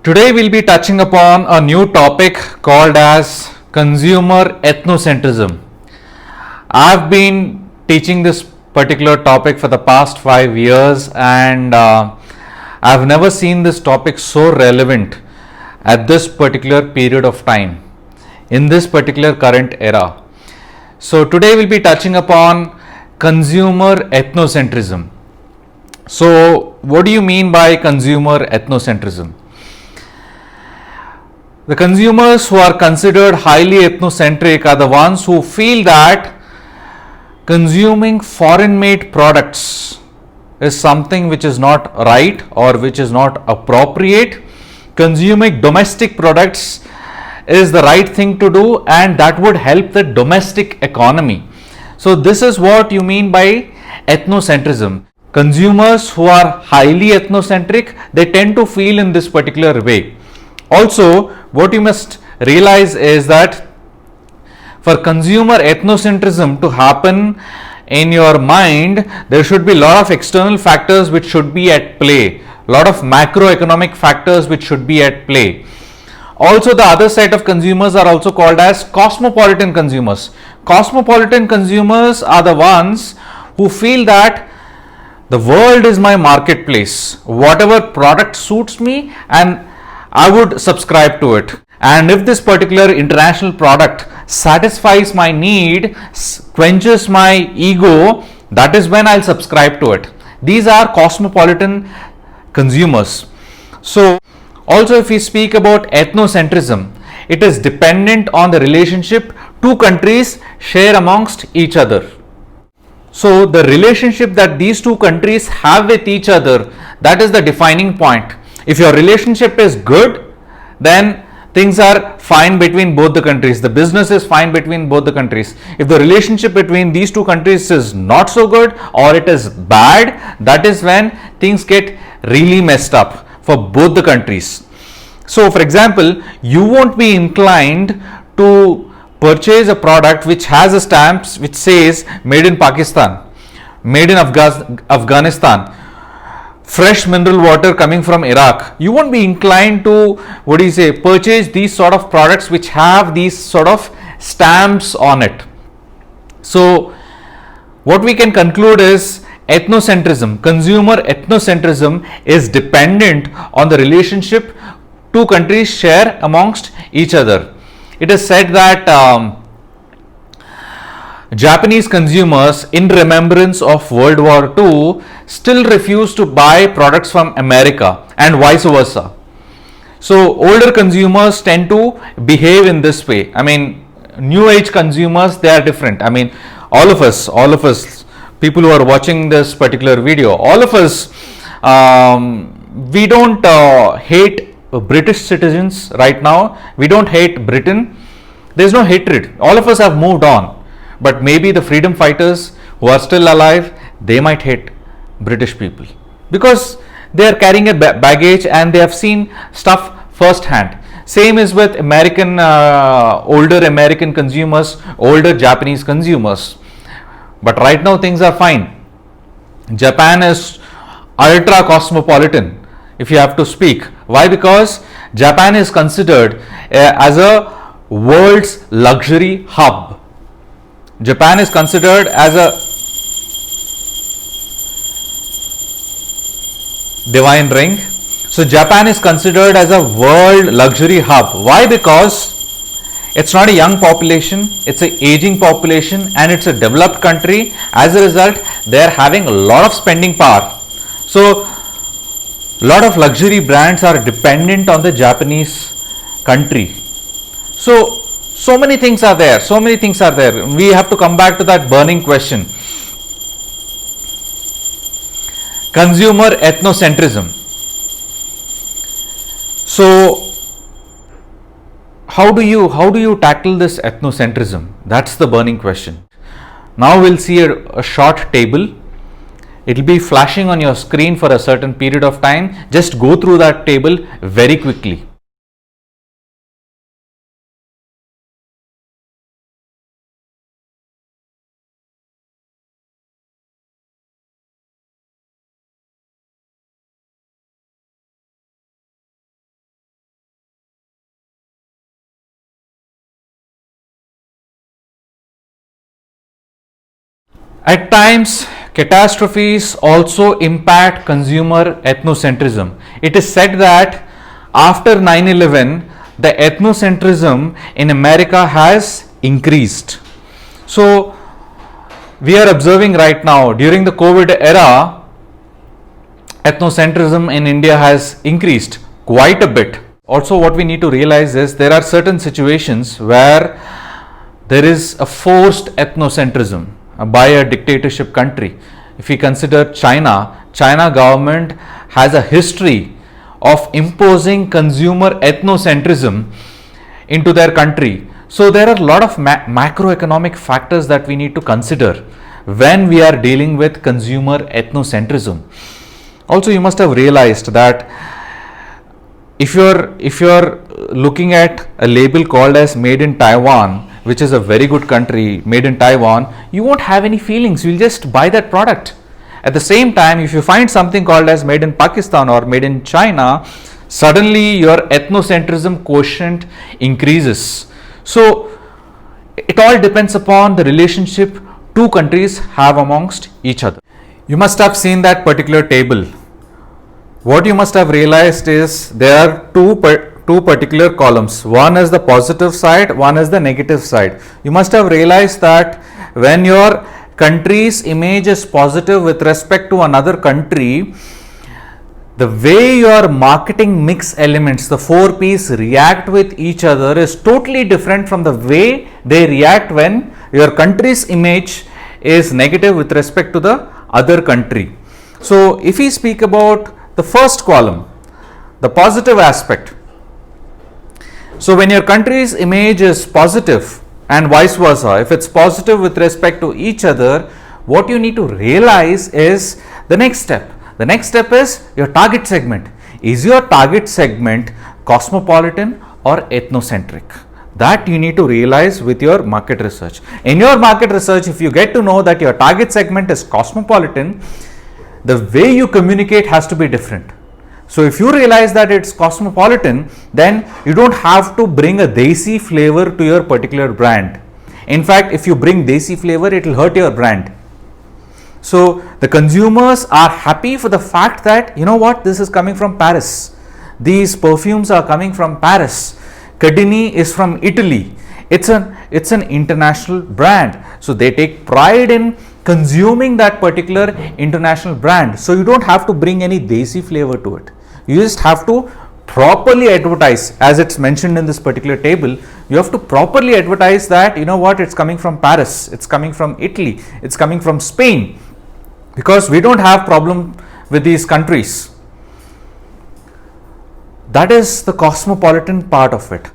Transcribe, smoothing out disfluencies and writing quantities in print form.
Today we'll be touching upon a new topic called as consumer ethnocentrism. I've been teaching this particular topic for the past 5 years, and I've never seen this topic so relevant at this particular period of time, in this particular current era. So today we'll be touching upon consumer ethnocentrism. So what do you mean by consumer ethnocentrism? The consumers who are considered highly ethnocentric are the ones who feel that consuming foreign made products is something which is not right or which is not appropriate. Consuming domestic products is the right thing to do, and that would help the domestic economy. So this is what you mean by ethnocentrism. Consumers who are highly ethnocentric, they tend to feel in this particular way. Also, what you must realize is that for consumer ethnocentrism to happen in your mind, there should be a lot of external factors which should be at play, a lot of macroeconomic factors which should be at play. Also, the other set of consumers are also called as cosmopolitan consumers. Cosmopolitan consumers are the ones who feel that the world is my marketplace. Whatever product suits me, and I would subscribe to it. And if this particular international product satisfies my need, quenches my ego, that is when I'll subscribe to it. These are cosmopolitan consumers. So, also if we speak about ethnocentrism, it is dependent on the relationship two countries share amongst each other. So, the relationship that these two countries have with each other, that is the defining point. If your relationship is good, then things are fine between both the countries. The business is fine between both the countries. If the relationship between these two countries is not so good or it is bad, that is when things get really messed up for both the countries. So, for example, you won't be inclined to purchase a product which has a stamp which says made in Pakistan, made in Afghanistan, fresh mineral water coming from Iraq. You won't be inclined to, purchase these sort of products which have these sort of stamps on it. So, what we can conclude is ethnocentrism, consumer ethnocentrism is dependent on the relationship two countries share amongst each other. It is said that Japanese consumers, in remembrance of World War II, still refuse to buy products from America and vice versa. So, older consumers tend to behave in this way. I mean, new age consumers, they are different. I mean, all of us, people who are watching this particular video, all of us, we don't hate British citizens right now. We don't hate Britain. There's no hatred. All of us have moved on. But maybe the freedom fighters who are still alive, they might hate British people because they are carrying a baggage and they have seen stuff firsthand. Same is with American, older American consumers, older Japanese consumers. But right now things are fine. Japan is ultra cosmopolitan, if you have to speak. Why? Because Japan is considered as a world's luxury hub. Japan is considered as a divine ring. So Japan is considered as a world luxury hub. Why? Because it's not a young population, it's an aging population, and it's a developed country. As a result, they are having a lot of spending power. So a lot of luxury brands are dependent on the Japanese country. So many things are there. We have to come back to that burning question. Consumer ethnocentrism. So, how do you tackle this ethnocentrism? That's the burning question. Now we'll see a short table. It will be flashing on your screen for a certain period of time. Just go through that table very quickly. At times, catastrophes also impact consumer ethnocentrism. It is said that after 9/11, the ethnocentrism in America has increased. So, we are observing right now during the COVID era, ethnocentrism in India has increased quite a bit. Also, what we need to realize is there are certain situations where there is a forced ethnocentrism by a dictatorship country. If we consider China government has a history of imposing consumer ethnocentrism into their country. So there are a lot of macroeconomic factors that we need to consider when we are dealing with consumer ethnocentrism. Also, you must have realized that if you're looking at a label called as made in Taiwan, which is a very good country, made in Taiwan, you won't have any feelings. You'll just buy that product. At the same time, if you find something called as made in Pakistan or made in China, suddenly your ethnocentrism quotient increases. So it all depends upon the relationship two countries have amongst each other. You must have seen that particular table. What you must have realized is there are two particular columns. One is the positive side, one is the negative side. You must have realized that when your country's image is positive with respect to another country, the way your marketing mix elements, the 4 P's, react with each other is totally different from the way they react when your country's image is negative with respect to the other country. So if we speak about the first column, the positive aspect. So when your country's image is positive and vice versa, if it's positive with respect to each other, what you need to realize is the next step. The next step is your target segment. Is your target segment cosmopolitan or ethnocentric? That you need to realize with your market research. In your market research, if you get to know that your target segment is cosmopolitan, the way you communicate has to be different. So if you realize that it's cosmopolitan, then you don't have to bring a desi flavor to your particular brand. In fact, if you bring desi flavor, it will hurt your brand. So the consumers are happy for the fact that, you know what, this is coming from Paris. These perfumes are coming from Paris. Cadini is from Italy. It's an international brand. So they take pride in consuming that particular international brand. So you don't have to bring any desi flavor to it. You just have to properly advertise, as it's mentioned in this particular table. You have to properly advertise that, you know what, it's coming from Paris, it's coming from Italy, it's coming from Spain, because we don't have problem with these countries. That is the cosmopolitan part of it.